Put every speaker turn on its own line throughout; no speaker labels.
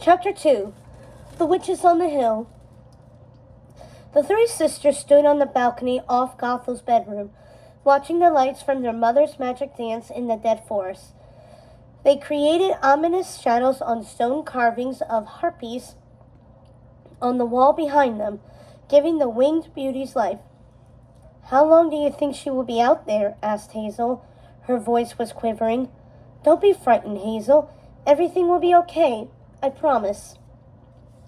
Chapter 2. The Witches on the Hill. The three sisters stood on the balcony off Gothel's bedroom, watching the lights from their mother's magic dance in the dead forest. They created ominous shadows on stone carvings of harpies on the wall behind them, giving the winged beauties life. "How long do you think she will be out there?" asked Hazel. Her voice was quivering. "Don't be frightened, Hazel. Everything will be okay. I promise,"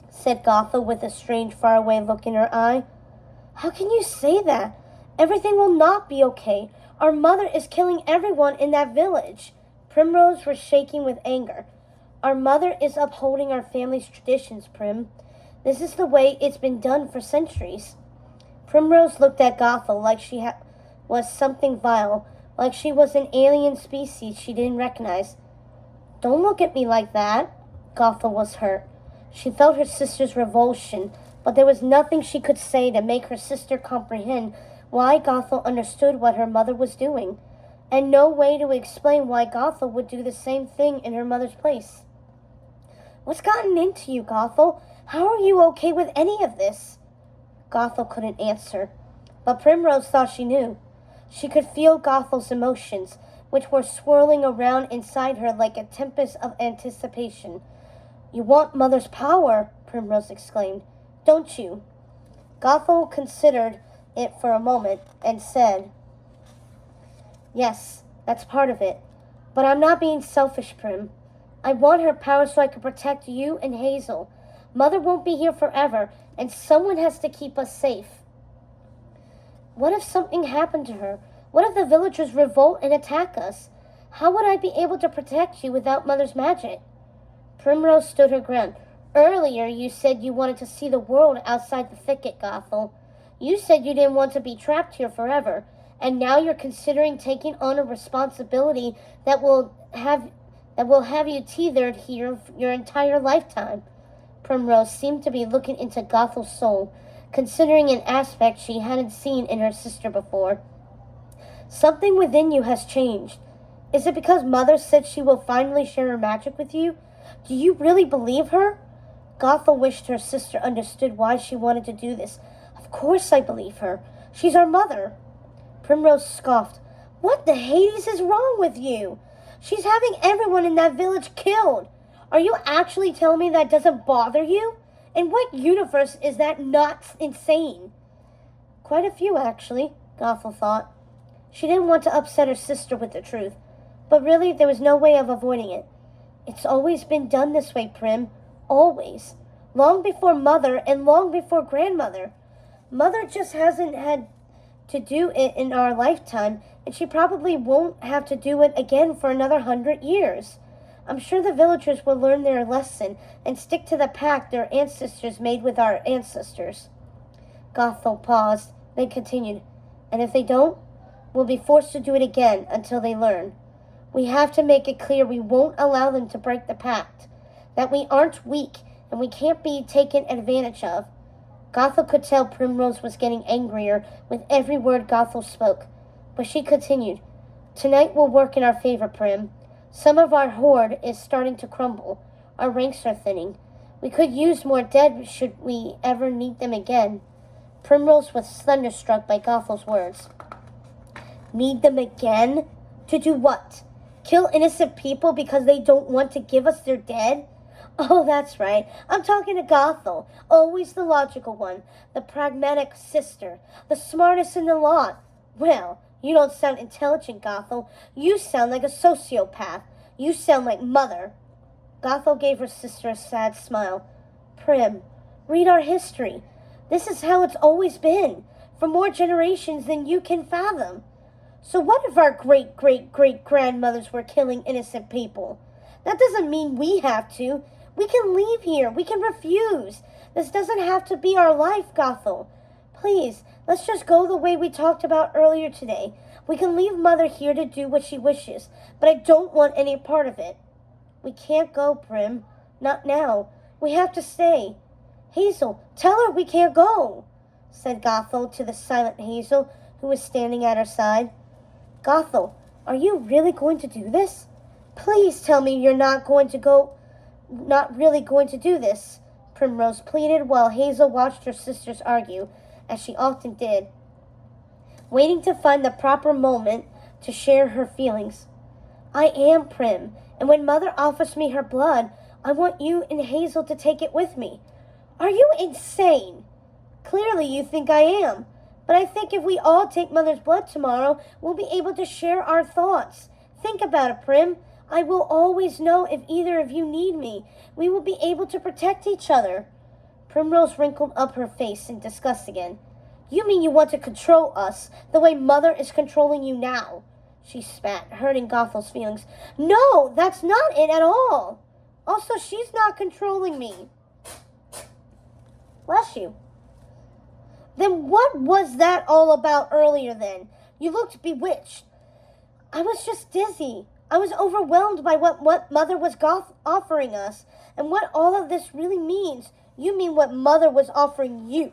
said Gothel with a strange, faraway look in her eye. "How can you say that? Everything will not be okay. Our mother is killing everyone in that village." Primrose was shaking with anger. "Our mother is upholding our family's traditions, Prim. This is the way it's been done for centuries." Primrose looked at Gothel like she was something vile, like she was an alien species she didn't recognize. "Don't look at me like that." Gothel was hurt. She felt her sister's revulsion, but there was nothing she could say to make her sister comprehend why Gothel understood what her mother was doing, and no way to explain why Gothel would do the same thing in her mother's place. "What's gotten into you, Gothel? How are you okay with any of this?" Gothel couldn't answer, but Primrose thought she knew. She could feel Gothel's emotions, which were swirling around inside her like a tempest of anticipation. "You want Mother's power," Primrose exclaimed, "don't you?" Gothel considered it for a moment and said, "Yes, that's part of it. But I'm not being selfish, Prim. I want her power so I can protect you and Hazel. Mother won't be here forever, and someone has to keep us safe. What if something happened to her? What if the villagers revolt and attack us? How would I be able to protect you without Mother's magic?" Primrose stood her ground. "Earlier you said you wanted to see the world outside the thicket, Gothel. You said you didn't want to be trapped here forever, and now you're considering taking on a responsibility that will have you tethered here your entire lifetime." Primrose seemed to be looking into Gothel's soul, considering an aspect she hadn't seen in her sister before. "Something within you has changed. Is it because Mother said she will finally share her magic with you? Do you really believe her?" Gothel wished her sister understood why she wanted to do this. "Of course I believe her. She's our mother." Primrose scoffed. "What the Hades is wrong with you? She's having everyone in that village killed. Are you actually telling me that doesn't bother you? In what universe is that not insane?" "Quite a few, actually," Gothel thought. She didn't want to upset her sister with the truth, but really there was no way of avoiding it. "It's always been done this way, Prim. Always. Long before Mother and long before Grandmother. Mother just hasn't had to do it in our lifetime, and she probably won't have to do it again for another 100 years. I'm sure the villagers will learn their lesson and stick to the pact their ancestors made with our ancestors." Gothel paused, then continued, "And if they don't, we'll be forced to do it again until they learn. We have to make it clear we won't allow them to break the pact, that we aren't weak and we can't be taken advantage of." Gothel could tell Primrose was getting angrier with every word Gothel spoke, but she continued, "Tonight will work in our favor, Prim. Some of our horde is starting to crumble. Our ranks are thinning. We could use more dead should we ever need them again." Primrose was thunderstruck by Gothel's words. "Need them again? To do what? Kill innocent people because they don't want to give us their dead? Oh, that's right. I'm talking to Gothel, always the logical one, the pragmatic sister, the smartest in the lot. Well, you don't sound intelligent, Gothel. You sound like a sociopath. You sound like Mother." Gothel gave her sister a sad smile. "Prim, read our history. This is how it's always been, for more generations than you can fathom. So what if our great-great-great-grandmothers were killing innocent people? That doesn't mean we have to. We can leave here. We can refuse. This doesn't have to be our life, Gothel. Please, let's just go the way we talked about earlier today. We can leave Mother here to do what she wishes, but I don't want any part of it." "We can't go, Prim. Not now. We have to stay." "Hazel, tell her we can't go," said Gothel to the silent Hazel, who was standing at her side. "Gothel, are you really going to do this? Please tell me you're not going to go not really going to do this," Primrose pleaded while Hazel watched her sisters argue, as she often did, waiting to find the proper moment to share her feelings. "I am Prim, and when Mother offers me her blood, I want you and Hazel to take it with me." "Are you insane?" "Clearly you think I am. But I think if we all take Mother's blood tomorrow, we'll be able to share our thoughts. Think about it, Prim. I will always know if either of you need me. We will be able to protect each other." Primrose wrinkled up her face in disgust again. "You mean you want to control us, the way Mother is controlling you now?" she spat, hurting Gothel's feelings. "No, that's not it at all. Also, she's not controlling me." "Bless you." "Then what was that all about earlier then? You looked bewitched." "I was just dizzy. I was overwhelmed by what Mother was offering us, and what all of this really means." "You mean what Mother was offering you?"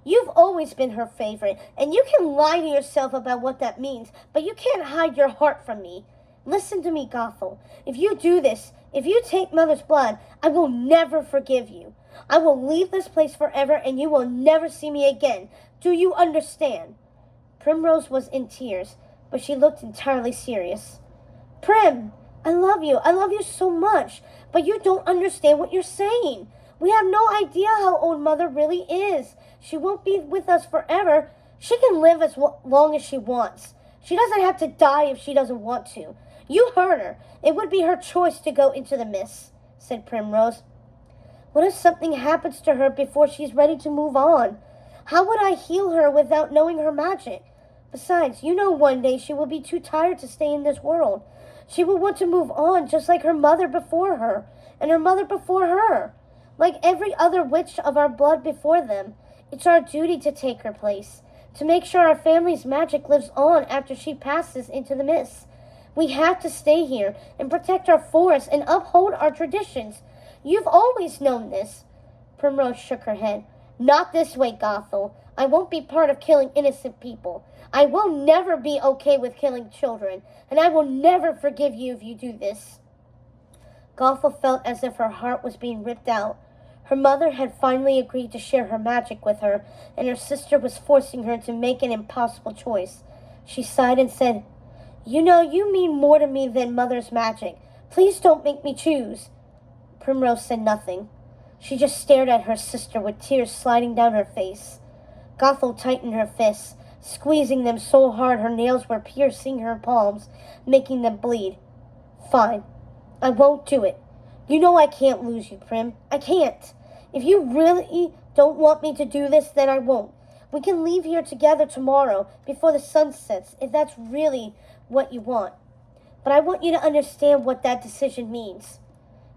"You've always been her favorite, and you can lie to yourself about what that means, but you can't hide your heart from me. Listen to me, Gothel. If you do this, if you take Mother's blood, I will never forgive you. I will leave this place forever, and you will never see me again. Do you understand?" Primrose was in tears, but she looked entirely serious. "Prim, I love you. I love you so much, but you don't understand what you're saying. We have no idea how old Mother really is. She won't be with us forever. She can live as long as she wants. She doesn't have to die if she doesn't want to. You heard her. It would be her choice to go into the mist," said Primrose. "What if something happens to her before she's ready to move on? How would I heal her without knowing her magic? Besides, you know one day she will be too tired to stay in this world. She will want to move on, just like her mother before her, and her mother before her. Like every other witch of our blood before them, it's our duty to take her place, to make sure our family's magic lives on after she passes into the mist. We have to stay here and protect our forest and uphold our traditions. You've always known this." Primrose shook her head. "Not this way, Gothel. I won't be part of killing innocent people. I will never be okay with killing children, and I will never forgive you if you do this." Gothel felt as if her heart was being ripped out. Her mother had finally agreed to share her magic with her, and her sister was forcing her to make an impossible choice. She sighed and said, "You know, you mean more to me than Mother's magic. Please don't make me choose." Primrose said nothing. She just stared at her sister with tears sliding down her face. Gothel tightened her fists, squeezing them so hard her nails were piercing her palms, making them bleed. "Fine. I won't do it. You know I can't lose you, Prim. I can't. If you really don't want me to do this, then I won't. We can leave here together tomorrow, before the sun sets, if that's really what you want. But I want you to understand what that decision means."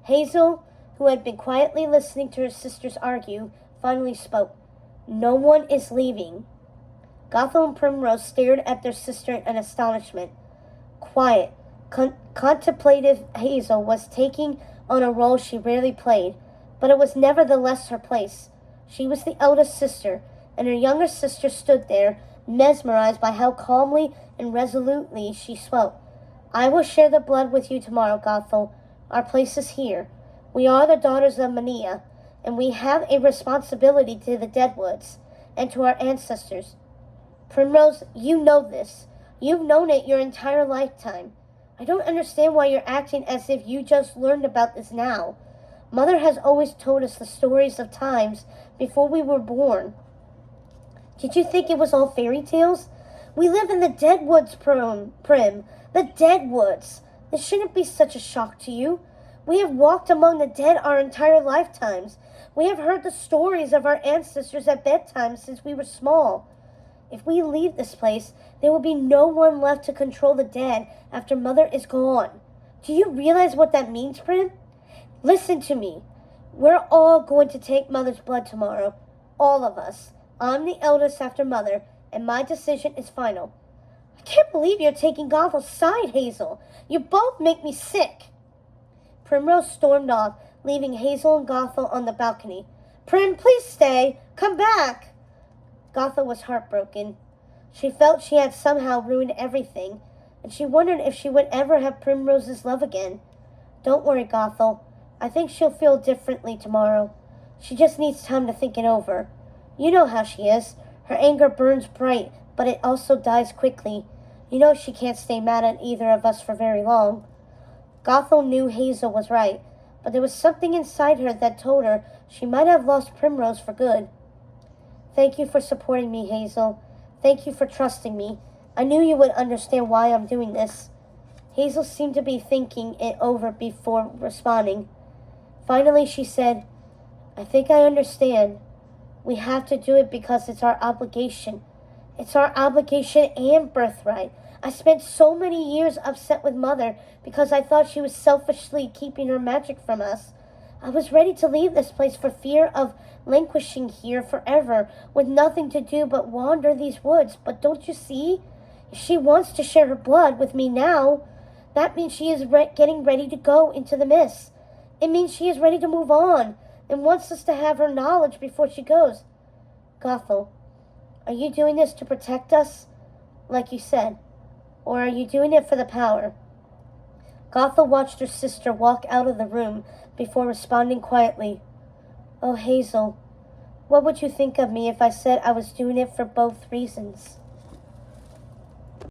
Hazel, who had been quietly listening to her sisters argue, finally spoke. "No one is leaving." Gothel and Primrose stared at their sister in astonishment. Quiet, contemplative Hazel was taking on a role she rarely played, but it was nevertheless her place. She was the eldest sister, and her younger sister stood there, mesmerized by how calmly and resolutely she spoke. "I will share the blood with you tomorrow, Gothel. Our place is here. We are the daughters of Mania, and we have a responsibility to the Deadwoods and to our ancestors. Primrose, you know this. You've known it your entire lifetime. I don't understand why you're acting as if you just learned about this now. Mother has always told us the stories of times before we were born. Did you think it was all fairy tales? We live in the Deadwoods, Prim. The Deadwoods. This shouldn't be such a shock to you. We have walked among the dead our entire lifetimes. We have heard the stories of our ancestors at bedtime since we were small. If we leave this place, there will be no one left to control the dead after Mother is gone. Do you realize what that means, Prim? Listen to me. We're all going to take Mother's blood tomorrow. All of us. I'm the eldest after Mother, and my decision is final." "I can't believe you're taking Gothel's side, Hazel. You both make me sick." Primrose stormed off, leaving Hazel and Gothel on the balcony. "Prim, please stay. Come back." Gothel was heartbroken. She felt she had somehow ruined everything, and she wondered if she would ever have Primrose's love again. "Don't worry, Gothel. I think she'll feel differently tomorrow. She just needs time to think it over. You know how she is. Her anger burns bright, but it also dies quickly. You know she can't stay mad at either of us for very long. Gothel knew Hazel was right, but there was something inside her that told her she might have lost Primrose for good. Thank you for supporting me, Hazel. Thank you for trusting me. I knew you would understand why I'm doing this. Hazel seemed to be thinking it over before responding. Finally, she said, I think I understand. We have to do it because it's our obligation. It's our obligation and birthright. I spent so many years upset with Mother because I thought she was selfishly keeping her magic from us. I was ready to leave this place for fear of languishing here forever with nothing to do but wander these woods. But don't you see? If she wants to share her blood with me now, that means she is getting ready to go into the mist. It means she is ready to move on and wants us to have her knowledge before she goes. Gothel, are you doing this to protect us, like you said? Or are you doing it for the power? Gothel watched her sister walk out of the room before responding quietly. Oh, Hazel, what would you think of me if I said I was doing it for both reasons?